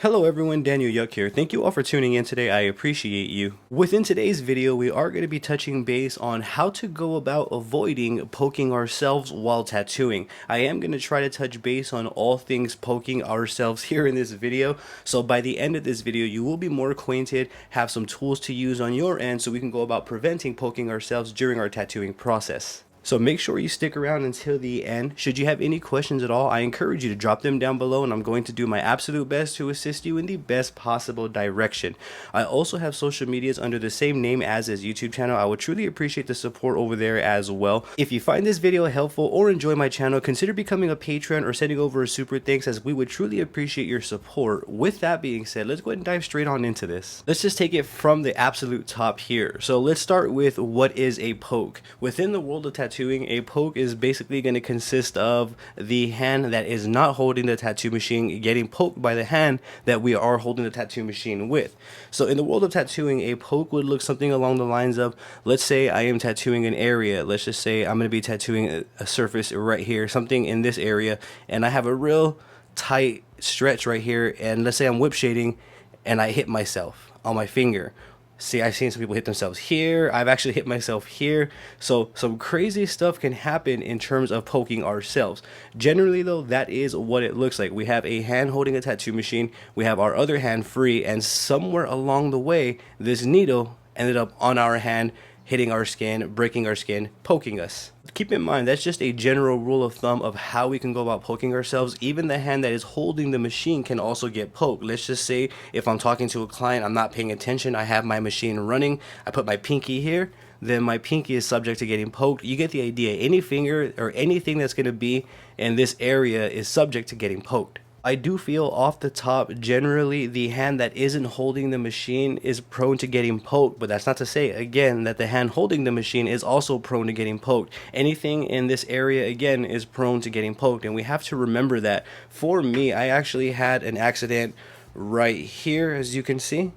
Hello everyone, Daniel Yuck here. Thank you all for tuning in today. I appreciate you. Within today's video, we are going to be touching base on how to go about avoiding poking ourselves while tattooing. I am going to try to touch base on all things poking ourselves here in this video. So by the end of this video, you will be more acquainted, have some tools to use on your end so we can go about preventing poking ourselves during our tattooing process. So make sure you stick around until the end. Should you have any questions at all, I encourage you to drop them down below and I'm going to do my absolute best to assist you in the best possible direction. I also have social medias under the same name as this YouTube channel. I would truly appreciate the support over there as well. If you find this video helpful or enjoy my channel, consider becoming a patron or sending over a super thanks, as we would truly appreciate your support. With that being said, let's go ahead and dive straight on into this. Let's just take it from the absolute top here. So let's start with what is a poke. Within the world of tattooing, a poke is basically going to consist of the hand that is not holding the tattoo machine getting poked by the hand that we are holding the tattoo machine with. So in the world of tattooing, a poke would look something along the lines of, let's say I am tattooing an area. Let's just say I'm going to be tattooing a surface right here, something in this area, and I have a real tight stretch right here, and let's say I'm whip shading and I hit myself on my finger. See, I've seen some people hit themselves here. I've actually hit myself here. So some crazy stuff can happen in terms of poking ourselves. Generally though, that is what it looks like. We have a hand holding a tattoo machine. We have our other hand free, and somewhere along the way, this needle ended up on our hand, hitting our skin, breaking our skin, poking us. Keep in mind, that's just a general rule of thumb of how we can go about poking ourselves. Even the hand that is holding the machine can also get poked. Let's just say if I'm talking to a client, I'm not paying attention, I have my machine running, I put my pinky here, then my pinky is subject to getting poked. You get the idea. Any finger or anything that's going to be in this area is subject to getting poked. I do feel off the top, generally the hand that isn't holding the machine is prone to getting poked, but that's not to say again that the hand holding the machine is also prone to getting poked. Anything in this area again is prone to getting poked, and we have to remember that. For me, I actually had an accident right here, as you can see.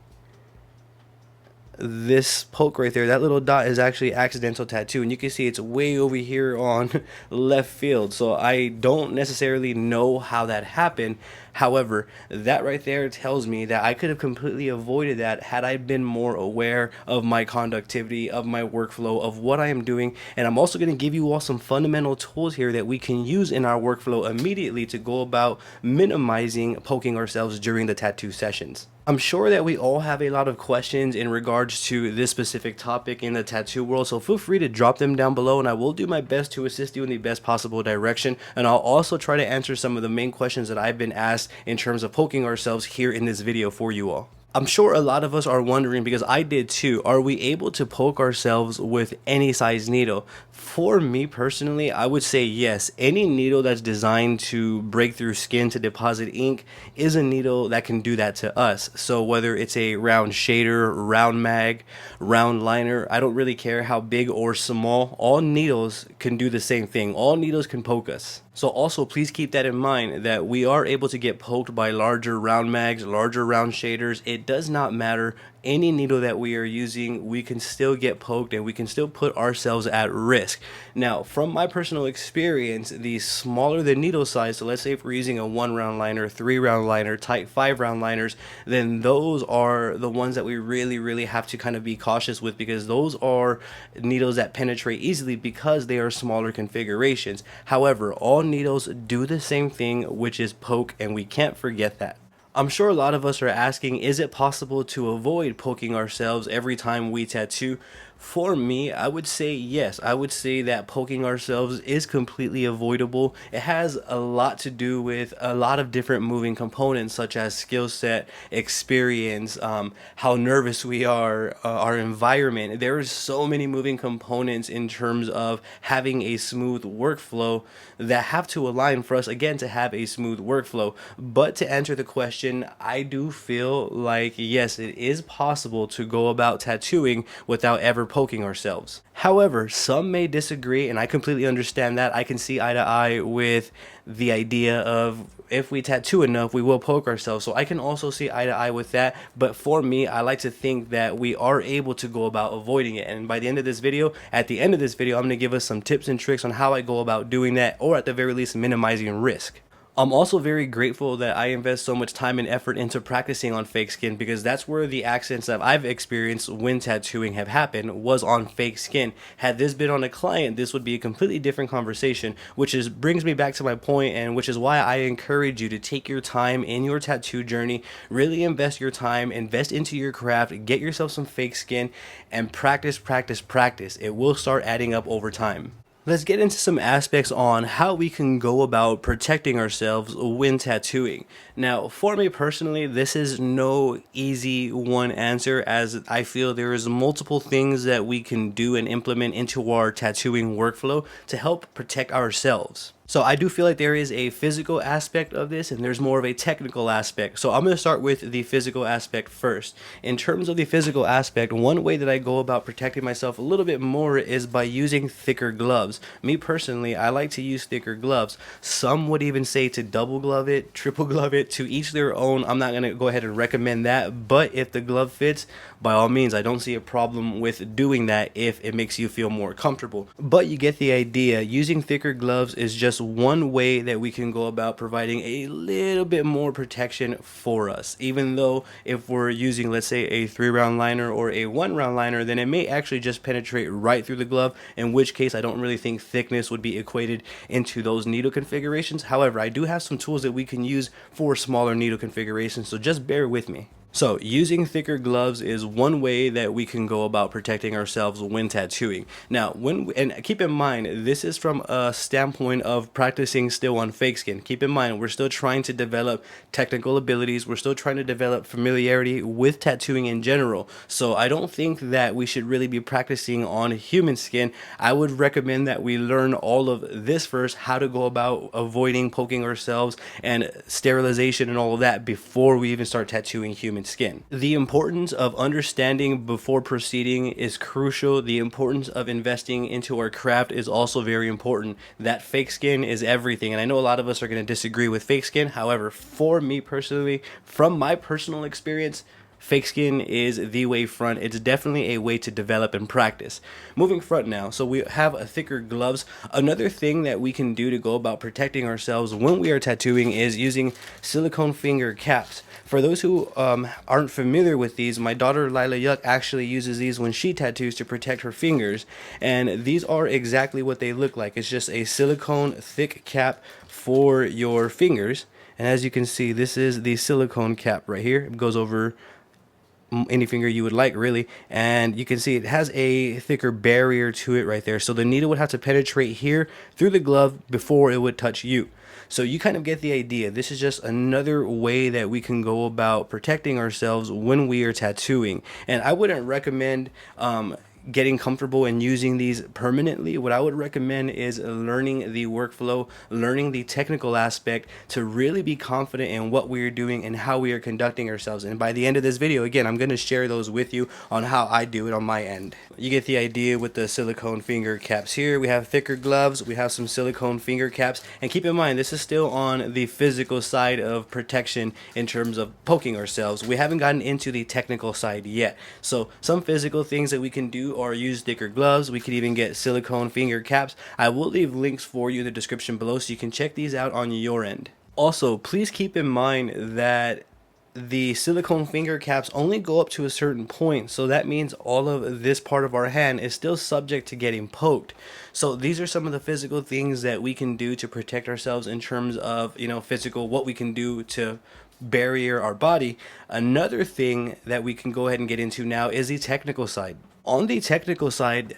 This poke right there, that little dot is actually accidental tattoo, and you can see it's way over here on left field. So I don't necessarily know how that happened. However, that right there tells me that I could have completely avoided that had I been more aware of my conductivity, of my workflow, of what I am doing. And I'm also going to give you all some fundamental tools here that we can use in our workflow immediately to go about minimizing poking ourselves during the tattoo sessions. I'm sure that we all have a lot of questions in regards to this specific topic in the tattoo world, so feel free to drop them down below and I will do my best to assist you in the best possible direction. And I'll also try to answer some of the main questions that I've been asked in terms of poking ourselves here in this video for you all. I'm sure a lot of us are wondering, because I did too, are we able to poke ourselves with any size needle? For me personally, I would say yes. Any needle that's designed to break through skin to deposit ink is a needle that can do that to us. So whether it's a round shader, round mag, round liner, I don't really care how big or small, all needles can do the same thing. All needles can poke us. So also please keep that in mind, that we are able to get poked by larger round mags, larger round shaders. It does not matter. Any needle that we are using, we can still get poked and we can still put ourselves at risk. Now, from my personal experience, the smaller the needle size, so let's say if we're using a 1 round liner, 3 round liner, tight 5 round liners, then those are the ones that we really have to kind of be cautious with, because those are needles that penetrate easily because they are smaller configurations. However, all needles do the same thing, which is poke, and we can't forget that. I'm sure a lot of us are asking, is it possible to avoid poking ourselves every time we tattoo? For me, I would say yes. I would say that poking ourselves is completely avoidable. It has a lot to do with a lot of different moving components, such as skill set, experience, how nervous we are, our environment. There are so many moving components in terms of having a smooth workflow that have to align for us, again, to have a smooth workflow. But to answer the question, I do feel like yes, it is possible to go about tattooing without ever poking ourselves. However, some may disagree, and I completely understand that. I can see eye to eye with the idea of if we tattoo enough, we will poke ourselves. So I can also see eye to eye with that. But for me, I like to think that we are able to go about avoiding it. And by the end of this video, at the end of this video, I'm going to give us some tips and tricks on how I go about doing that, or at the very least, minimizing risk. I'm also very grateful that I invest so much time and effort into practicing on fake skin, because that's where the accidents that I've experienced when tattooing have happened was on fake skin. Had this been on a client, this would be a completely different conversation, which is brings me back to my point, and which is why I encourage you to take your time in your tattoo journey, really invest your time, invest into your craft, get yourself some fake skin, and practice, practice, practice. It will start adding up over time. Let's get into some aspects on how we can go about protecting ourselves when tattooing. Now, for me personally, this is no easy one answer, as I feel there is multiple things that we can do and implement into our tattooing workflow to help protect ourselves. So I do feel like there is a physical aspect of this and there's more of a technical aspect. So I'm going to start with the physical aspect first. In terms of the physical aspect, one way that I go about protecting myself a little bit more is by using thicker gloves. Me personally, I like to use thicker gloves. Some would even say to double glove it, triple glove it, to each their own. I'm not going to go ahead and recommend that, but if the glove fits, by all means, I don't see a problem with doing that if it makes you feel more comfortable. But you get the idea. Using thicker gloves is just one way that we can go about providing a little bit more protection for us. Even though if we're using, let's say, a 3-round liner or a 1-round liner, then it may actually just penetrate right through the glove, in which case I don't really think thickness would be equated into those needle configurations. However, I do have some tools that we can use for smaller needle configurations, so just bear with me. So using thicker gloves is one way that we can go about protecting ourselves when tattooing. Now, and keep in mind, this is from a standpoint of practicing still on fake skin. Keep in mind, we're still trying to develop technical abilities. We're still trying to develop familiarity with tattooing in general. So I don't think that we should really be practicing on human skin. I would recommend that we learn all of this first, how to go about avoiding poking ourselves and sterilization and all of that before we even start tattooing human skin. The importance of understanding before proceeding is crucial. The importance of investing into our craft is also very important. That fake skin is everything, and I know a lot of us are going to disagree with fake skin. However, for me personally, from my personal experience, fake skin is the way front. It's definitely a way to develop and practice. Moving front now, so we have a thicker gloves. Another thing that we can do to go about protecting ourselves when we are tattooing is using silicone finger caps. For those who aren't familiar with these, my daughter Lila Yuck actually uses these when she tattoos to protect her fingers, and these are exactly what they look like. It's just a silicone thick cap for your fingers, and as you can see, this is the silicone cap right here. It goes over any finger you would like, really, and you can see it has a thicker barrier to it right there, so the needle would have to penetrate here through the glove before it would touch you. So you kind of get the idea. This is just another way that we can go about protecting ourselves when we are tattooing, and I wouldn't recommend getting comfortable and using these permanently. What I would recommend is learning the workflow, learning the technical aspect to really be confident in what we are doing and how we are conducting ourselves. And by the end of this video, again, I'm going to share those with you on how I do it on my end. You get the idea with the silicone finger caps here. We have thicker gloves, we have some silicone finger caps, and keep in mind, this is still on the physical side of protection in terms of poking ourselves. We haven't gotten into the technical side yet. So some physical things that we can do or use thicker gloves. We could even get silicone finger caps. I will leave links for you in the description below so you can check these out on your end. Also, please keep in mind that the silicone finger caps only go up to a certain point, so that means all of this part of our hand is still subject to getting poked. So these are some of the physical things that we can do to protect ourselves in terms of, physical, what we can do to barrier our body. Another thing that we can go ahead and get into now is the technical side. On the technical side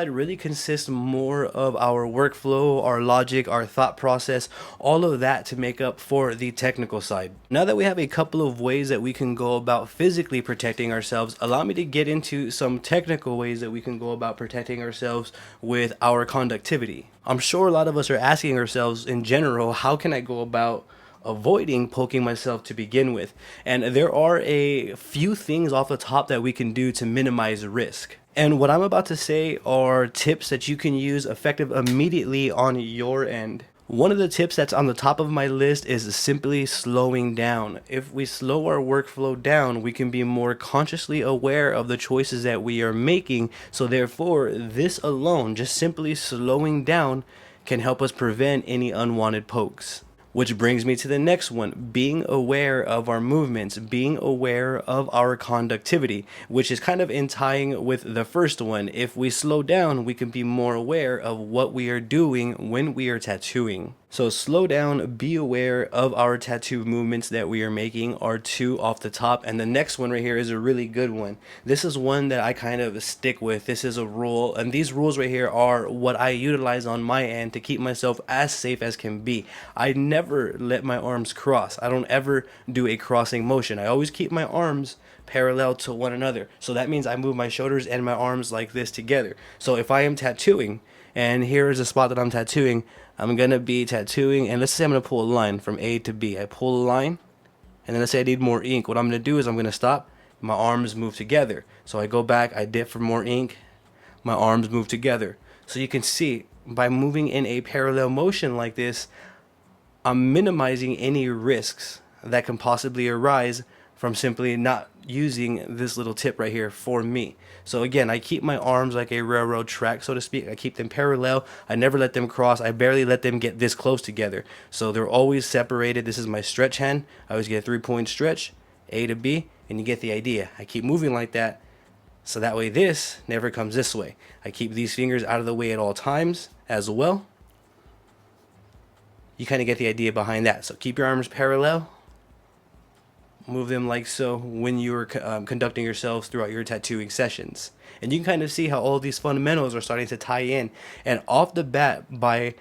really consists more of our workflow, our logic, our thought process, all of that to make up for the technical side. Now that we have a couple of ways that we can go about physically protecting ourselves, allow me to get into some technical ways that we can go about protecting ourselves with our conductivity. I'm sure a lot of us are asking ourselves in general, how can I go about avoiding poking myself to begin with? And there are a few things off the top that we can do to minimize risk. And what I'm about to say are tips that you can use effective immediately on your end. One of the tips that's on the top of my list is simply slowing down. If we slow our workflow down, we can be more consciously aware of the choices that we are making. So therefore, this alone, just simply slowing down, can help us prevent any unwanted pokes. Which brings me to the next one, being aware of our movements, being aware of our conductivity, which is kind of in tying with the first one. If we slow down, we can be more aware of what we are doing when we are tattooing. So slow down, be aware of our tattoo movements that we are making are two off the top. And the next one right here is a really good one. This is one that I kind of stick with. This is a rule. And these rules right here are what I utilize on my end to keep myself as safe as can be. I never let my arms cross. I don't ever do a crossing motion. I always keep my arms parallel to one another. So that means I move my shoulders and my arms like this together. So if I am tattooing, and here is a spot that I'm tattooing, I'm going to be tattooing, and let's say I'm going to pull a line from A to B. I pull a line, and then let's say I need more ink. What I'm going to do is I'm going to stop, my arms move together. So I go back, I dip for more ink, my arms move together. So you can see, by moving in a parallel motion like this, I'm minimizing any risks that can possibly arise from simply not using this little tip right here for me. So again, I keep my arms like a railroad track, so to speak. I keep them parallel. I never let them cross. I barely let them get this close together. So they're always separated. This is my stretch hand. I always get a 3-point stretch, A to B, and you get the idea. I keep moving like that, so that way this never comes this way. I keep these fingers out of the way at all times as well. You kind of get the idea behind that. So keep your arms parallel. Move them like so when you're conducting yourselves throughout your tattooing sessions. And you can kind of see how all these fundamentals are starting to tie in. And off the bat, by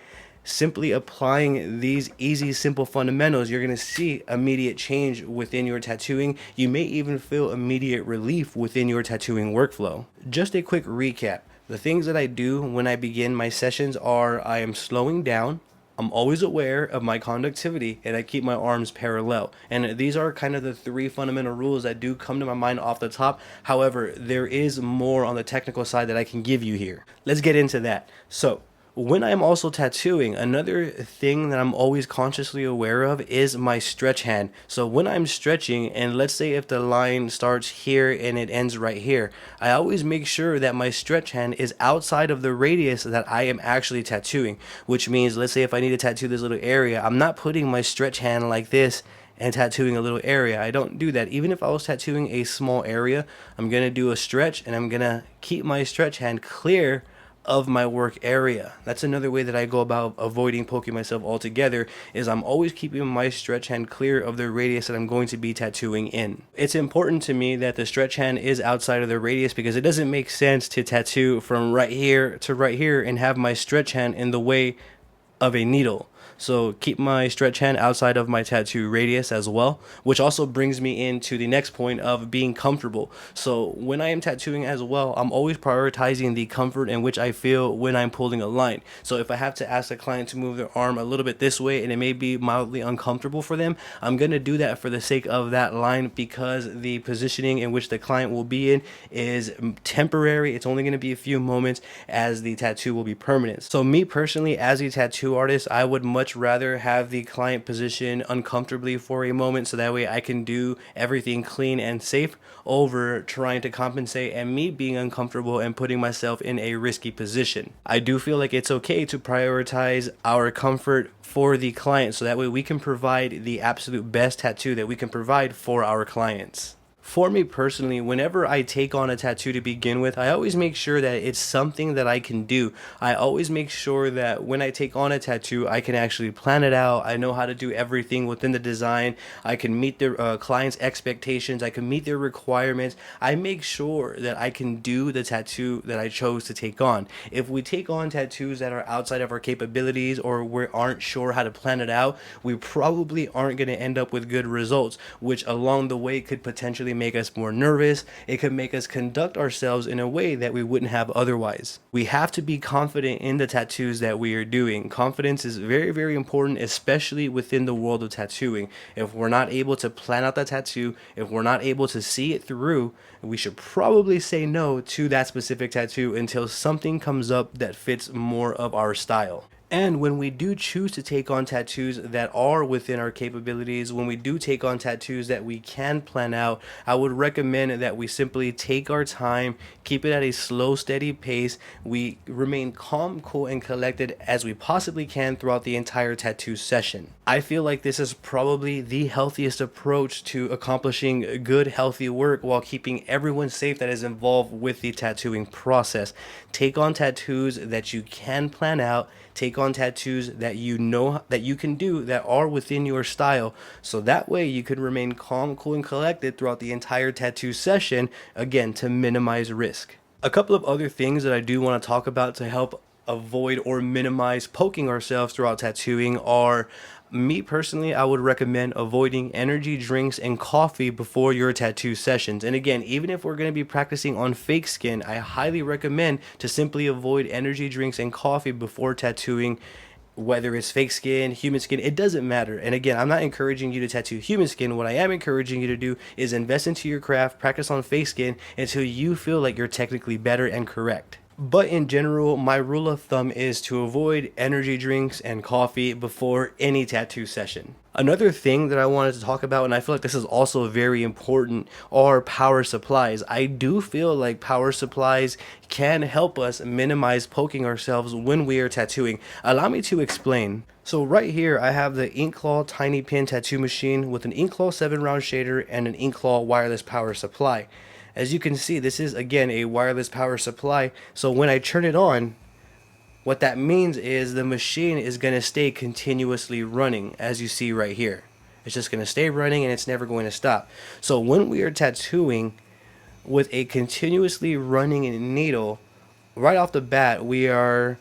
simply applying these easy, simple fundamentals, you're going to see immediate change within your tattooing. You may even feel immediate relief within your tattooing workflow. Just a quick recap. The things that I do when I begin my sessions are I am slowing down. I'm always aware of my conductivity, and I keep my arms parallel. And these are kind of the three fundamental rules that do come to my mind off the top. However, there is more on the technical side that I can give you here. Let's get into that. So, when I'm also tattooing, another thing that I'm always consciously aware of is my stretch hand. So when I'm stretching, and let's say if the line starts here and it ends right here, I always make sure that my stretch hand is outside of the radius that I am actually tattooing. Which means, let's say if I need to tattoo this little area, I'm not putting my stretch hand like this and tattooing a little area. I don't do that. Even if I was tattooing a small area, I'm going to do a stretch, and I'm going to keep my stretch hand clear of my work area. That's another way that I go about avoiding poking myself altogether, is I'm always keeping my stretch hand clear of the radius that I'm going to be tattooing in. It's important to me that the stretch hand is outside of the radius, because it doesn't make sense to tattoo from right here to right here and have my stretch hand in the way of a needle. So keep my stretch hand outside of my tattoo radius as well, which also brings me into the next point of being comfortable. So when I am tattooing as well, I'm always prioritizing the comfort in which I feel when I'm pulling a line. So if I have to ask the client to move their arm a little bit this way and it may be mildly uncomfortable for them, I'm going to do that for the sake of that line, because the positioning in which the client will be in is temporary. It's only going to be a few moments, as the tattoo will be permanent. So me personally, as a tattoo artist, I would much rather have the client position uncomfortably for a moment, so that way I can do everything clean and safe, over trying to compensate and me being uncomfortable and putting myself in a risky position. I do feel like it's okay to prioritize our comfort for the client, so that way we can provide the absolute best tattoo that we can provide for our clients. For me personally, whenever I take on a tattoo to begin with, I always make sure that it's something that I can do. I always make sure that when I take on a tattoo, I can actually plan it out. I know how to do everything within the design. I can meet the client's expectations. I can meet their requirements. I make sure that I can do the tattoo that I chose to take on. If we take on tattoos that are outside of our capabilities, or we aren't sure how to plan it out, we probably aren't going to end up with good results, which along the way could potentially make us more nervous. It could make us conduct ourselves in a way that we wouldn't have otherwise. We have to be confident in the tattoos that we are doing. Confidence is very, very important, especially within the world of tattooing. If we're not able to plan out the tattoo, if we're not able to see it through, we should probably say no to that specific tattoo until something comes up that fits more of our style. And when we do choose to take on tattoos that are within our capabilities, when we do take on tattoos that we can plan out, I would recommend that we simply take our time, keep it at a slow, steady pace. We remain calm, cool, and collected as we possibly can throughout the entire tattoo session. I feel like this is probably the healthiest approach to accomplishing good, healthy work while keeping everyone safe that is involved with the tattooing process. Take on tattoos that you can plan out. Take on tattoos that you know that you can do that are within your style. So that way you could remain calm, cool, and collected throughout the entire tattoo session, again, to minimize risk. A couple of other things that I do want to talk about to help avoid or minimize poking ourselves throughout tattooing are, me personally, I would recommend avoiding energy drinks and coffee before your tattoo sessions. And again, even if we're going to be practicing on fake skin, I highly recommend to simply avoid energy drinks and coffee before tattooing. Whether it's fake skin, human skin, it doesn't matter. And again, I'm not encouraging you to tattoo human skin. What I am encouraging you to do is invest into your craft, practice on fake skin until you feel like you're technically better and correct. But in general, my rule of thumb is to avoid energy drinks and coffee before any tattoo session. Another thing that I wanted to talk about, and I feel like this is also very important, are power supplies. I do feel like power supplies can help us minimize poking ourselves when we are tattooing. Allow me to explain. So right here, I have the Inkclaw Tiny Pen tattoo machine with an Inkclaw 7-round shader and an Inkclaw wireless power supply. As you can see, this is again a wireless power supply. So when I turn it on, what that means is the machine is going to stay continuously running, as you see right here. It's just going to stay running and it's never going to stop. So when we are tattooing with a continuously running needle, right off the bat, we are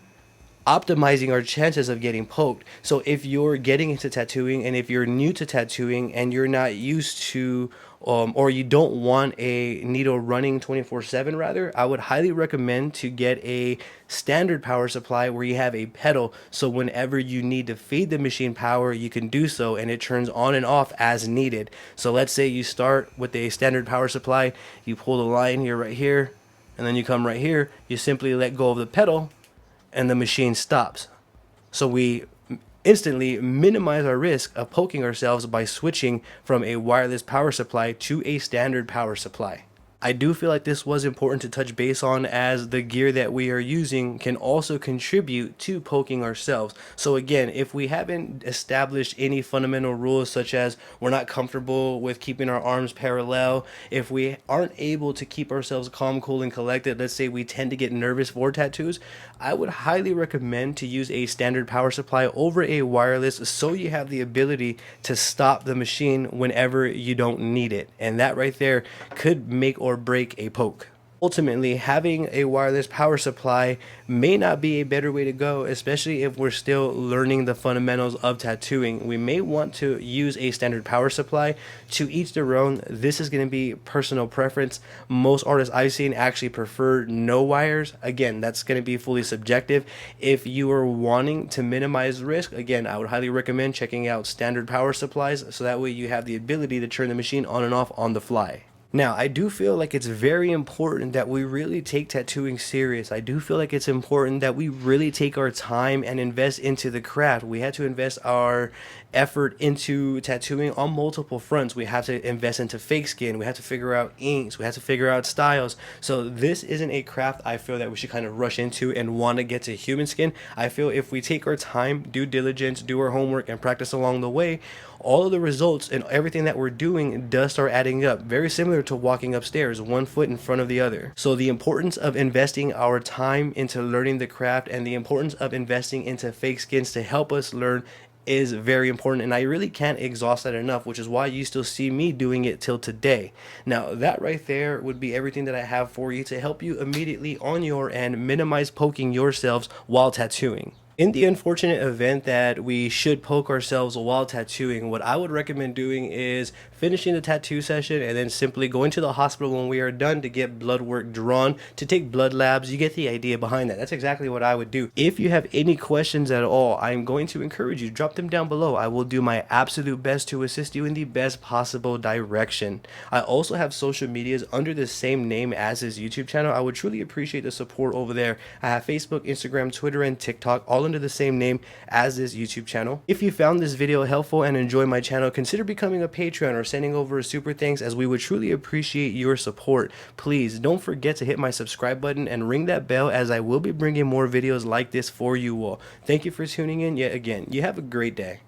optimizing our chances of getting poked. So if you're getting into tattooing and if you're new to tattooing and you're not used to or you don't want a needle running 24/7 rather, I would highly recommend to get a standard power supply where you have a pedal, so whenever you need to feed the machine power, you can do so and it turns on and off as needed. So let's say you start with a standard power supply, you pull the line here right here, and then you come right here, you simply let go of the pedal and the machine stops. So we instantly minimize our risk of poking ourselves by switching from a wireless power supply to a standard power supply. I do feel like this was important to touch base on, as the gear that we are using can also contribute to poking ourselves. So again, if we haven't established any fundamental rules, such as we're not comfortable with keeping our arms parallel, if we aren't able to keep ourselves calm, cool, and collected, let's say we tend to get nervous for tattoos, I would highly recommend to use a standard power supply over a wireless, so you have the ability to stop the machine whenever you don't need it. And that right there could make or break a poke. Ultimately, having a wireless power supply may not be a better way to go, especially if we're still learning the fundamentals of tattooing. We may want to use a standard power supply. To each their own. This is going to be personal preference. Most artists I've seen actually prefer no wires. Again, that's going to be fully subjective. If you are wanting to minimize risk, again, I would highly recommend checking out standard power supplies, so that way you have the ability to turn the machine on and off on the fly. Now, I do feel like it's very important that we really take tattooing serious. I do feel like it's important that we really take our time and invest into the craft. We had to invest our effort into tattooing on multiple fronts. We have to invest into fake skin. We have to figure out inks. We have to figure out styles. So this isn't a craft I feel that we should kind of rush into and want to get to human skin. I feel if we take our time, due diligence, do our homework, and practice along the way, all of the results and everything that we're doing does start adding up. Very similar to walking upstairs, one foot in front of the other. So the importance of investing our time into learning the craft and the importance of investing into fake skins to help us learn is very important, and I really can't exhaust that enough, which is why you still see me doing it till today. Now, that right there would be everything that I have for you to help you immediately on your end minimize poking yourselves while tattooing. In the unfortunate event that we should poke ourselves while tattooing, what I would recommend doing is finishing the tattoo session and then simply going to the hospital when we are done to get blood work drawn, to take blood labs. You get the idea behind that. That's exactly what I would do. If you have any questions at all, I'm going to encourage you, drop them down below. I will do my absolute best to assist you in the best possible direction. I also have social medias under the same name as this YouTube channel. I would truly appreciate the support over there. I have Facebook, Instagram, Twitter, and TikTok, all under the same name as this YouTube channel. If you found this video helpful and enjoy my channel, consider becoming a Patreon or sending over a super thanks, as we would truly appreciate your support. Please don't forget to hit my subscribe button and ring that bell, as I will be bringing more videos like this for you all. Thank you for tuning in yet again. You have a great day.